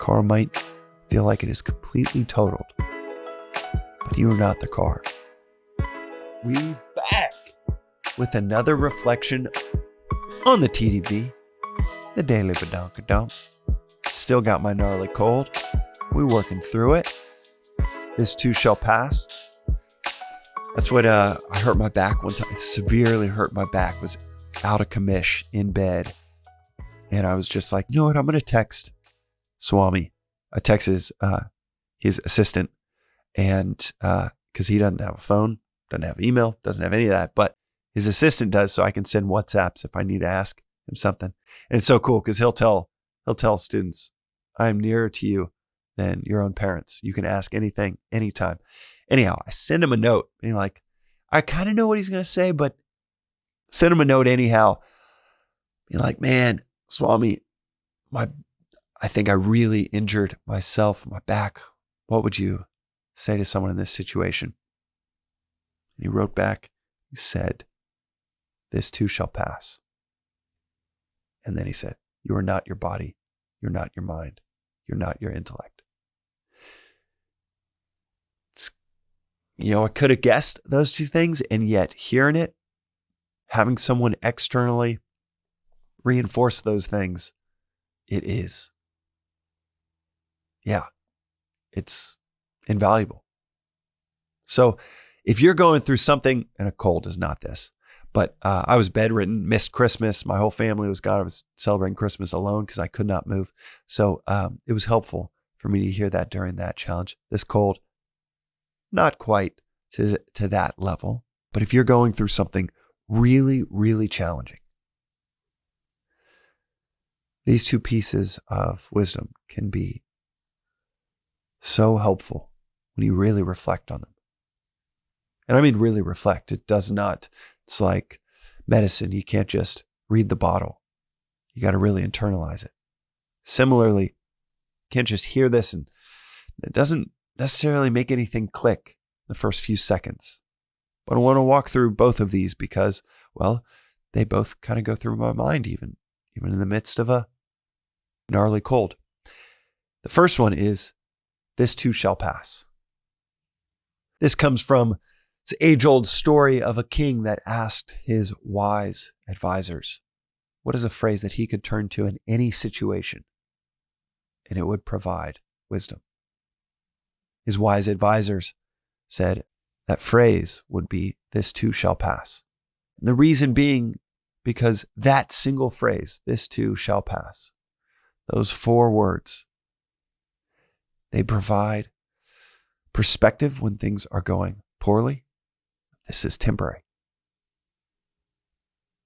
car might feel like it is completely totaled, but you are not the car. We back with another reflection on the TDV, the Daily Vedantic Dump. Still got my gnarly cold. We're working through it. This too shall pass. That's what I hurt my back one time. It severely hurt my back. Was out of commish in bed. And I was just like, you know what? I'm going to text Swami. I texted his assistant, and because he doesn't have a phone, doesn't have email, doesn't have any of that, but his assistant does, so I can send WhatsApps if I need to ask him something. And it's so cool because he'll tell students, I am nearer to you than your own parents. You can ask anything, anytime. Anyhow, I send him a note being like, I kind of know what he's going to say, but send him a note anyhow. Being like, man, Swami, I think I really injured myself, my back. What would you say to someone in this situation? And he wrote back, he said, this too shall pass. And then he said, you are not your body. You're not your mind. You're not your intellect. I could have guessed those two things, and yet hearing it, having someone externally reinforce those things, it is. Yeah, it's invaluable. So if you're going through something, and a cold is not this, but I was bedridden, missed Christmas. My whole family was gone. I was celebrating Christmas alone because I could not move. So it was helpful for me to hear that during that challenge. This cold, not quite to that level, but if you're going through something really, really challenging, these two pieces of wisdom can be so helpful when you really reflect on them. And I mean really reflect. It's like medicine. You can't just read the bottle. You got to really internalize it. Similarly, you can't just hear this and it doesn't necessarily make anything click the first few seconds. But I want to walk through both of these because, well, they both kind of go through my mind even in the midst of a gnarly cold. The first one is, this too shall pass. This comes from this age-old story of a king that asked his wise advisors, what is a phrase that he could turn to in any situation, and it would provide wisdom? His wise advisors said that phrase would be, this too shall pass. And the reason being because that single phrase, this too shall pass, those 4 words, they provide perspective when things are going poorly. This is temporary.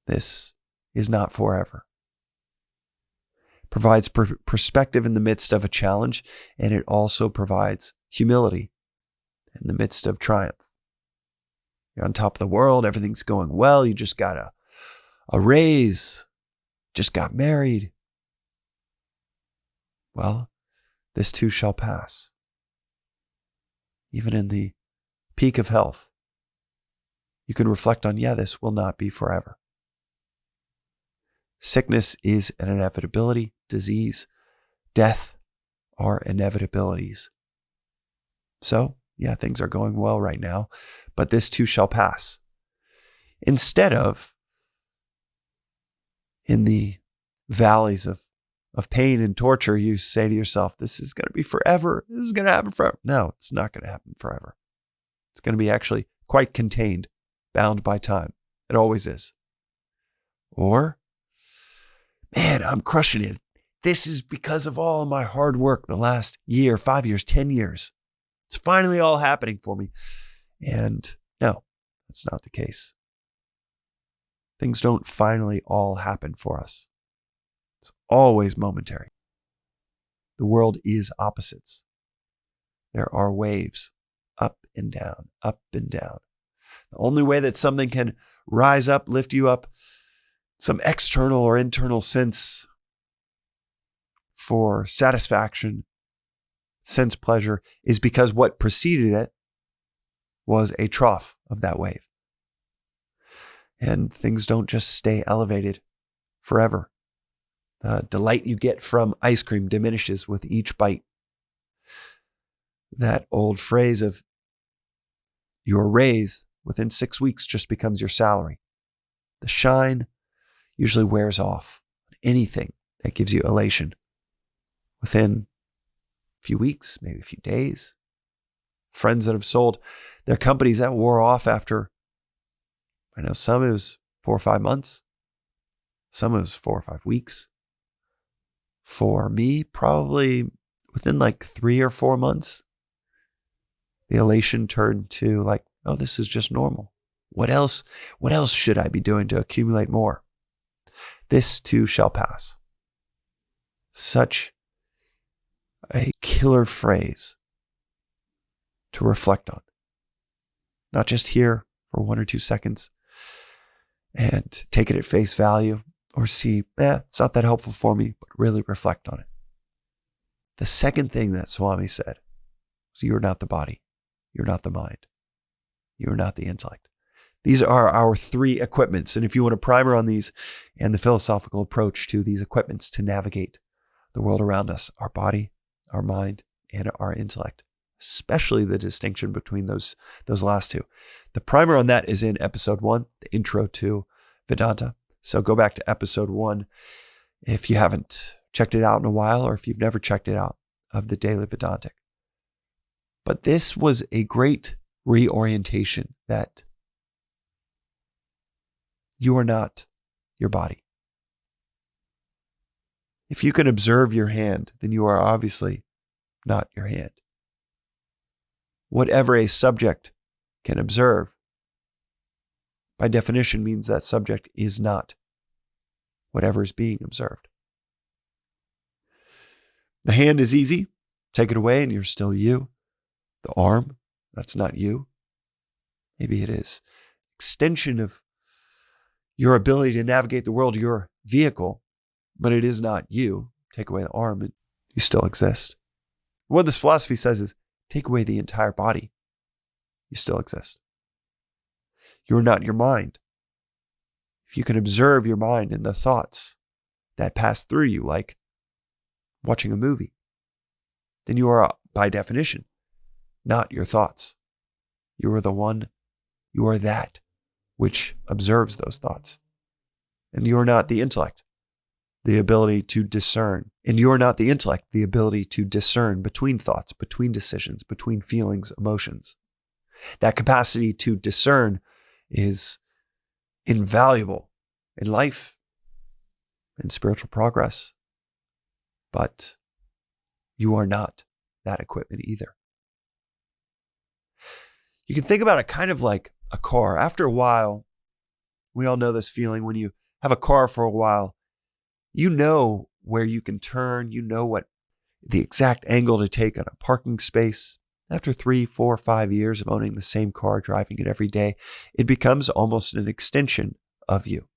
This is not forever. Provides perspective in the midst of a challenge, and it also provides humility in the midst of triumph. You're on top of the world, everything's going well, you just got a raise, just got married. Well, this too shall pass. Even in the peak of health, you can reflect on, this will not be forever. Sickness is an inevitability. Disease, death are inevitabilities. So, things are going well right now, but this too shall pass. Instead of in the valleys of pain and torture, you say to yourself, this is going to be forever. This is going to happen forever. No, it's not going to happen forever. It's going to be actually quite contained, bound by time. It always is. Or, man, I'm crushing it. This is because of all my hard work the last year, 5 years, 10 years. It's finally all happening for me. And no, that's not the case. Things don't finally all happen for us. It's always momentary. The world is opposites. There are waves, up and down, up and down. The only way that something can rise up, lift you up, some external or internal sense for satisfaction, sense pleasure, is because what preceded it was a trough of that wave. And things don't just stay elevated forever. delight you get from ice cream diminishes with each bite. That old phrase of your raise within 6 weeks just becomes your salary. The shine usually wears off. Anything that gives you elation within a few weeks, maybe a few days. Friends that have sold their companies that wore off after, I know some it was 4 or 5 months. Some it was 4 or 5 weeks. For me, probably within like 3 or 4 months, the elation turned to like, oh, this is just normal. What else should I be doing to accumulate more? This too shall pass. Such a killer phrase to reflect on. Not just here for 1 or 2 seconds and take it at face value or see, it's not that helpful for me, but really reflect on it. The second thing that Swami said was, you're not the body. You're not the mind. You're not the intellect. These are our 3 equipments. And if you want a primer on these and the philosophical approach to these equipments to navigate the world around us, our body, our mind, and our intellect, especially the distinction between those last 2. The primer on that is in episode 1, the intro to Vedanta. So go back to episode 1 if you haven't checked it out in a while, or if you've never checked it out, of the Daily Vedantic. But this was a great reorientation that you are not your body. If you can observe your hand, then you are obviously not your hand. Whatever a subject can observe, by definition, means that subject is not whatever is being observed. The hand is easy. Take it away and you're still you. The arm, that's not you. Maybe it is extension of your ability to navigate the world, your vehicle, but it is not you. Take away the arm and you still exist. What this philosophy says is, take away the entire body, you still exist. You're not your mind. If you can observe your mind and the thoughts that pass through you, like watching a movie, then you are, by definition, not your thoughts. You are the one, you are that which observes those thoughts. And you are not the intellect, the ability to discern. And you are not the intellect, the ability to discern between thoughts, between decisions, between feelings, emotions. That capacity to discern is invaluable in life, in spiritual progress. But you are not that equipment either. You can think about it kind of like a car. After a while, we all know this feeling when you have a car for a while, you know where you can turn, you know what the exact angle to take on a parking space. After 3, 4, 5 years of owning the same car, driving it every day, it becomes almost an extension of you.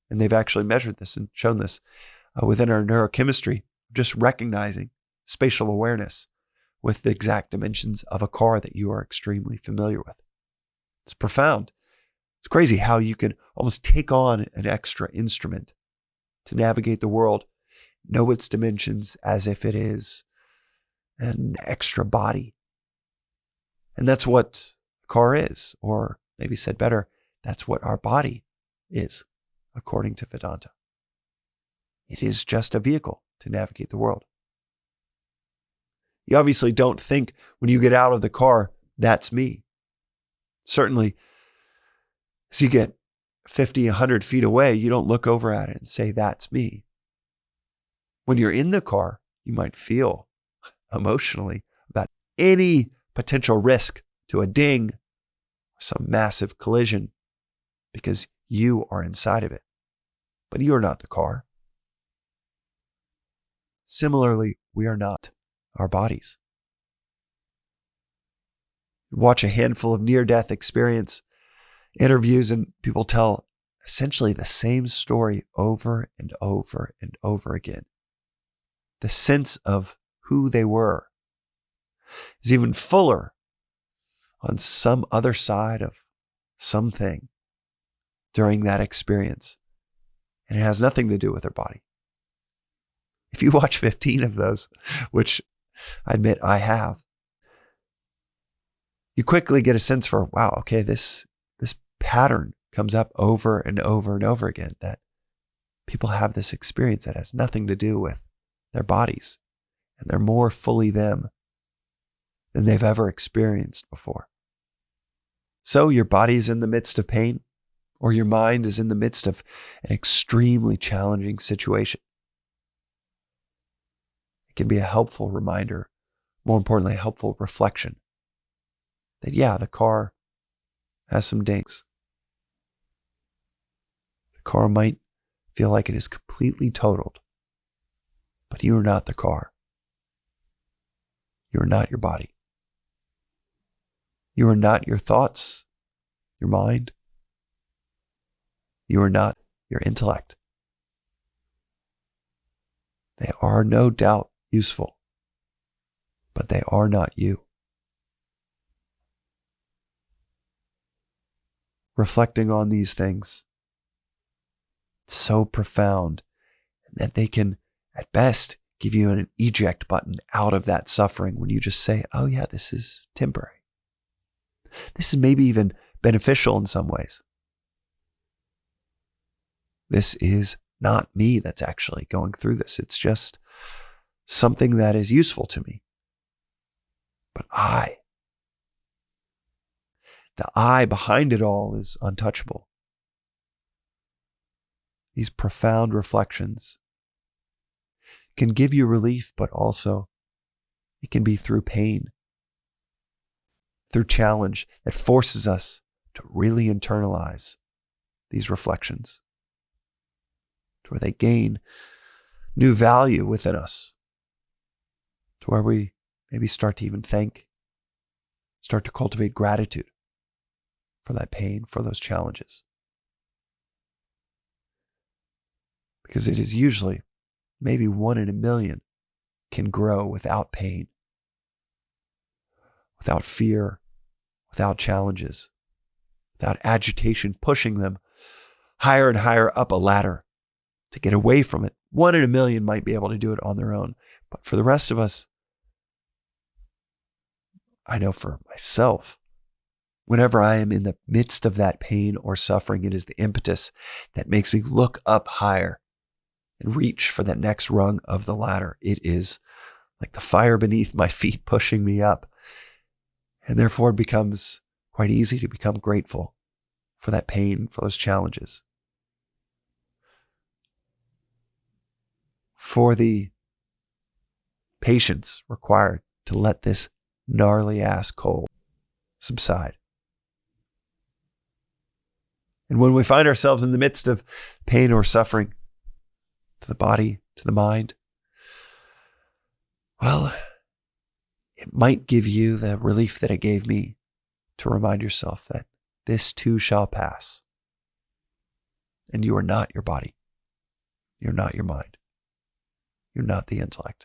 And they've actually measured this and shown this within our neurochemistry, just recognizing spatial awareness with the exact dimensions of a car that you are extremely familiar with. It's profound. It's crazy how you can almost take on an extra instrument to navigate the world, know its dimensions as if it is an extra body. And that's what a car is, or maybe said better, that's what our body is, according to Vedanta. It is just a vehicle to navigate the world. You obviously don't think when you get out of the car, that's me. Certainly, as you get 50, 100 feet away, you don't look over at it and say, that's me. When you're in the car, you might feel emotionally about any potential risk to a ding or some massive collision because you are inside of it. But you are not the car. Similarly, we are not our bodies. Watch a handful of near-death experience interviews and people tell essentially the same story over and over and over again. The sense of who they were is even fuller on some other side of something during that experience. And it has nothing to do with their body. If you watch 15 of those, which I admit I have, you quickly get a sense for, wow, okay, this pattern comes up over and over and over again, that people have this experience that has nothing to do with their bodies, and they're more fully them than they've ever experienced before. So your body is in the midst of pain, or your mind is in the midst of an extremely challenging situation. It can be a helpful reminder, more importantly, a helpful reflection that, yeah, the car has some dings. The car might feel like it is completely totaled, but you are not the car. You are not your body. You are not your thoughts, your mind. You are not your intellect. They are no doubt useful, but they are not you. Reflecting on these things, it's so profound that they can, at best, give you an eject button out of that suffering when you just say, oh yeah, this is temporary. This is maybe even beneficial in some ways. This is not me that's actually going through this. It's just something that is useful to me. But the I behind it all is untouchable. These profound reflections can give you relief, but also it can be through pain, through challenge that forces us to really internalize these reflections, to where they gain new value within us, to where we maybe start to even start to cultivate gratitude for that pain, for those challenges. Because it is usually maybe 1 in a million can grow without pain, without fear, without challenges, without agitation pushing them higher and higher up a ladder to get away from it. 1 in a million might be able to do it on their own. But for the rest of us, I know for myself, whenever I am in the midst of that pain or suffering, it is the impetus that makes me look up higher and reach for that next rung of the ladder. It is like the fire beneath my feet pushing me up. And therefore it becomes quite easy to become grateful for that pain, for those challenges, for the patience required to let this gnarly ass cold subside. And when we find ourselves in the midst of pain or suffering, to the body, to the mind, well, it might give you the relief that it gave me to remind yourself that this too shall pass. And you are not your body. You're not your mind. You're not the intellect.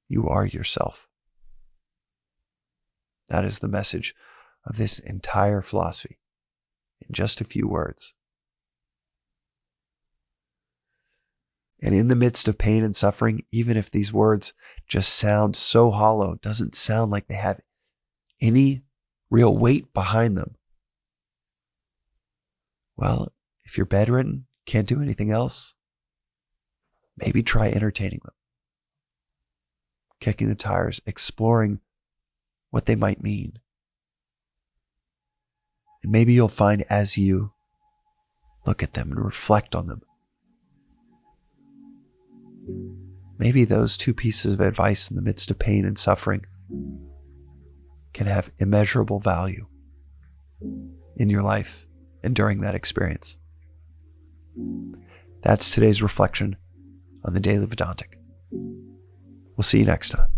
You are yourself. That is the message of this entire philosophy in just a few words. And in the midst of pain and suffering, even if these words just sound so hollow, doesn't sound like they have any real weight behind them. Well, if you're bedridden, can't do anything else, maybe try entertaining them. Kicking the tires, exploring what they might mean. And maybe you'll find as you look at them and reflect on them, maybe those two pieces of advice in the midst of pain and suffering can have immeasurable value in your life and during that experience. That's today's reflection on the Daily Vedantic. We'll see you next time.